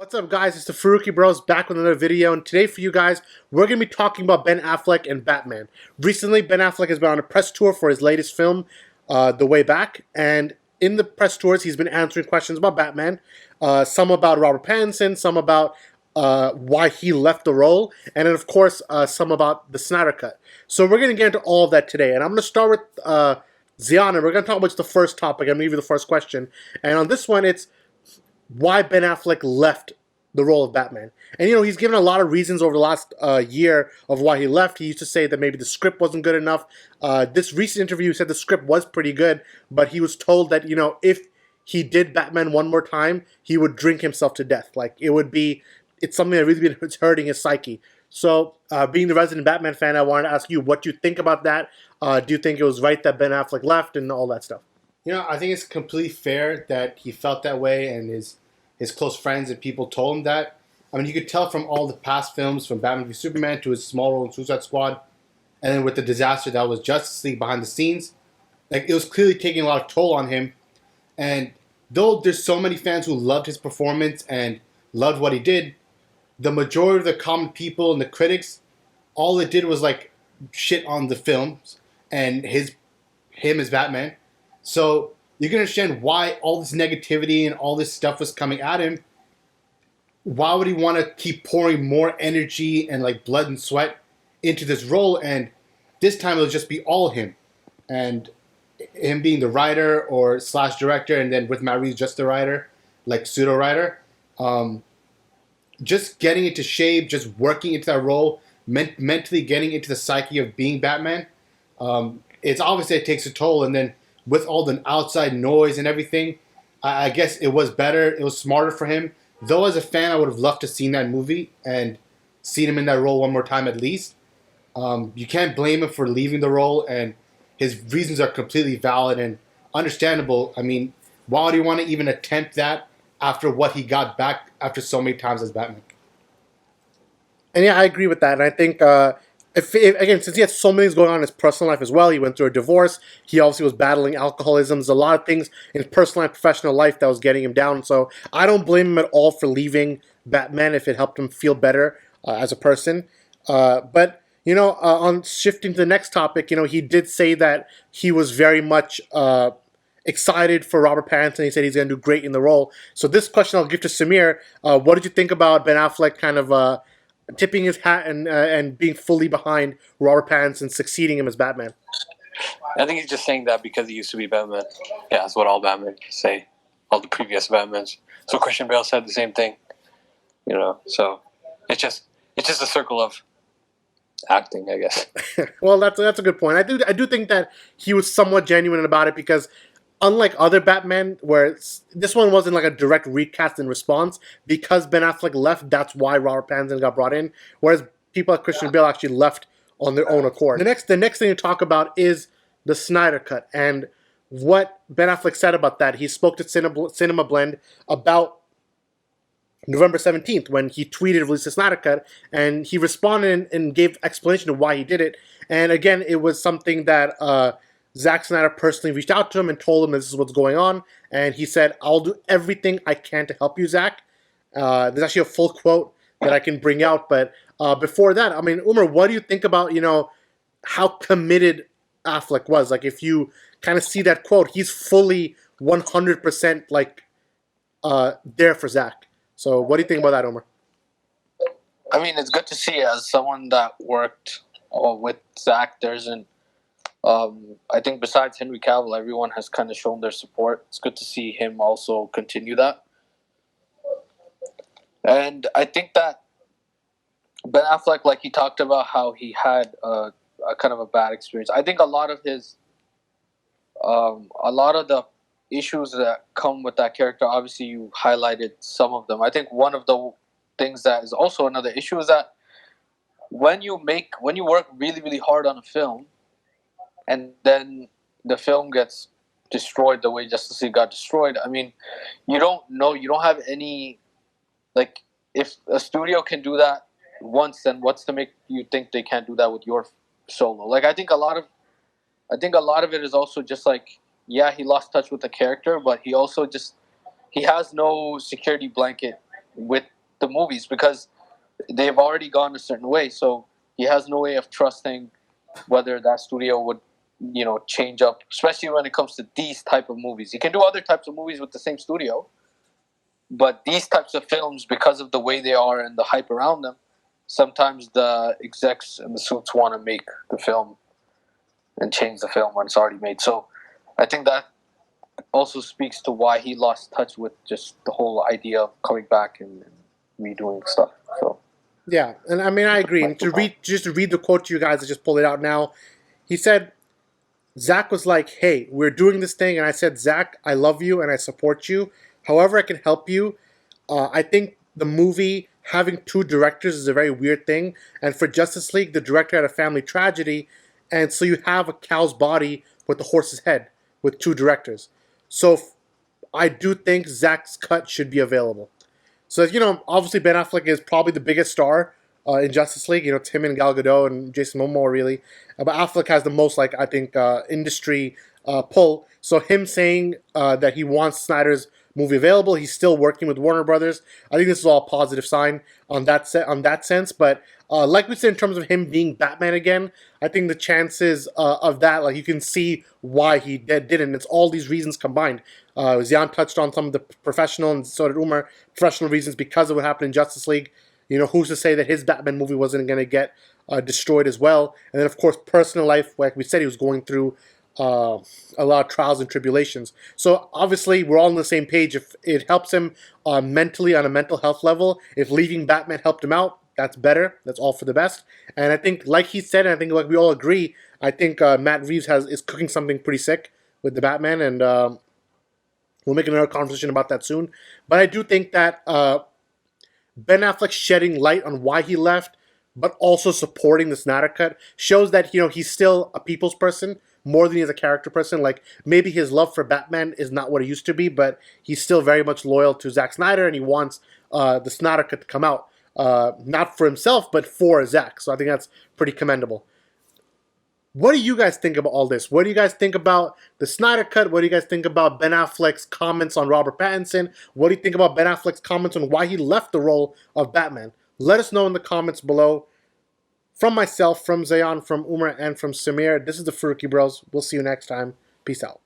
What's up, guys? It's the Faruqi Bros back with another video, and today for you guys, we're going to be talking about Ben Affleck and Batman. Recently, Ben Affleck has been on a press tour for his latest film, The Way Back, and in the press tours, he's been answering questions about Batman, some about Robert Pattinson, some about why he left the role, and then, of course, some about the Snyder Cut. So we're going to get into all of that today, and I'm going to start with Ziana. We're going to talk about the first topic. I'm going to give you the first question, and on this one, it's why Ben Affleck left the role of Batman. And, you know, he's given a lot of reasons over the last year of why he left. He used to say that maybe the script wasn't good enough. This recent interview, he said the script was pretty good, but he was told that, you know, if he did Batman one more time, he would drink himself to death. Like, it's something that really been hurting his psyche. So, being the resident Batman fan, I wanted to ask you what you think about that. Do you think it was right that Ben Affleck left and all that stuff? You know, I think it's completely fair that he felt that way, and his close friends and people told him that. I mean, you could tell from all the past films, from Batman v Superman to his small role in Suicide Squad, and then with the disaster that was Justice League behind the scenes, like, it was clearly taking a lot of toll on him. And though there's so many fans who loved his performance and loved what he did, the majority of the common people and the critics, all it did was, like, shit on the films and him as Batman. So you can understand why all this negativity and all this stuff was coming at him. Why would he want to keep pouring more energy and, like, blood and sweat into this role? And this time it'll just be all him. And him being the writer or slash director, and then with Matt Reeves just the writer, like pseudo writer. Just getting into shape, just working into that role, mentally getting into the psyche of being Batman. It's obviously it takes a toll, and then with all the outside noise and everything, I guess it was better. It was smarter for him. Though as a fan, I would have loved to seen that movie and seen him in that role one more time at least. You can't blame him for leaving the role, and his reasons are completely valid and understandable. I mean, why would he want to even attempt that after what he got back after so many times as Batman? And yeah, I agree with that. And I think, if again, since he had so many things going on in his personal life as well, he went through a divorce. He obviously was battling alcoholism. There's a lot of things in his personal and professional life that was getting him down. So I don't blame him at all for leaving Batman if it helped him feel better as a person. But, you know, on shifting to the next topic, you know, he did say that he was very much excited for Robert Pattinson. He said he's going to do great in the role. So this question I'll give to Samir. What did you think about Ben Affleck kind of tipping his hat and being fully behind Robert Pattinson, succeeding him as Batman? I think he's just saying that because he used to be Batman. Yeah, that's what all Batmen say. All the previous Batmans. So Christian Bale said the same thing. You know, so it's just a circle of acting, I guess. Well, that's a good point. I do think that he was somewhat genuine about it, because unlike other Batman, where this one wasn't like a direct recast in response, because Ben Affleck left, that's why Robert Pattinson got brought in. Whereas people like Christian Bale actually left on their own accord. The next thing to talk about is the Snyder Cut and what Ben Affleck said about that. He spoke to CinemaBlend about November 17th when he tweeted release the Snyder Cut, and he responded and gave explanation of why he did it. And again, it was something that Zack Snyder personally reached out to him and told him this is what's going on, and he said, "I'll do everything I can to help you, Zack." There's actually a full quote that I can bring out, but before that, I mean, Umar, what do you think about, you know, how committed Affleck was? Like, if you kind of see that quote, he's fully 100% like there for Zack. So what do you think about that, Umar? I mean, it's good to see, as someone that worked with Zack, I think besides Henry Cavill, everyone has kind of shown their support. It's good to see him also continue that. And I think that Ben Affleck, like, he talked about how he had a kind of a bad experience. I think a lot of the issues that come with that character, obviously you highlighted some of them. I think one of the things that is also another issue is that when you work really, really hard on a film, and then the film gets destroyed the way Justice League got destroyed, I mean, you don't have any, like, if a studio can do that once, then what's to make you think they can't do that with your solo? Like, I think a lot of it is also just like, yeah, he lost touch with the character, but he also he has no security blanket with the movies because they've already gone a certain way. So he has no way of trusting whether that studio would, change up, especially when it comes to these type of movies. He can do other types of movies with the same studio, but these types of films, because of the way they are and the hype around them, sometimes the execs and the suits want to make the film and change the film when it's already made. So I think that also speaks to why he lost touch with just the whole idea of coming back and redoing stuff. So Yeah, and I mean I agree. And to read the quote to you guys, I just pulled it out now. He said, Zack was like, "Hey, we're doing this thing," and I said, "Zack, I love you and I support you. However, I can help you. I think the movie having two directors is a very weird thing. And for Justice League, the director had a family tragedy, and so you have a cow's body with a horse's head with two directors. So I do think Zack's cut should be available." So, obviously Ben Affleck is probably the biggest star in Justice League. It's him and Gal Gadot and Jason Momoa, really. But Affleck has the most, I think, industry pull. So him saying that he wants Snyder's movie available, he's still working with Warner Brothers. I think this is all a positive sign on that sense. But like we said, in terms of him being Batman again, I think the chances of that, you can see why he didn't. It's all these reasons combined. Zian touched on some of the professional, and so did Umar, professional reasons because of what happened in Justice League. Who's to say that his Batman movie wasn't going to get destroyed as well? And then, of course, personal life, like we said, he was going through a lot of trials and tribulations. So, obviously, we're all on the same page. If it helps him mentally on a mental health level, if leaving Batman helped him out, that's better. That's all for the best. And I think, like he said, and I think like we all agree, I think Matt Reeves is cooking something pretty sick with the Batman, and we'll make another conversation about that soon. But I do think that Ben Affleck shedding light on why he left, but also supporting the Snyder Cut, shows that he's still a people's person more than he's a character person. Maybe his love for Batman is not what it used to be, but he's still very much loyal to Zack Snyder, and he wants the Snyder Cut to come out, not for himself, but for Zack. So I think that's pretty commendable. What do you guys think about all this? What do you guys think about the Snyder Cut? What do you guys think about Ben Affleck's comments on Robert Pattinson? What do you think about Ben Affleck's comments on why he left the role of Batman? Let us know in the comments below. From myself, from Zayan, from Umar, and from Samir, this is the Furuki Bros. We'll see you next time. Peace out.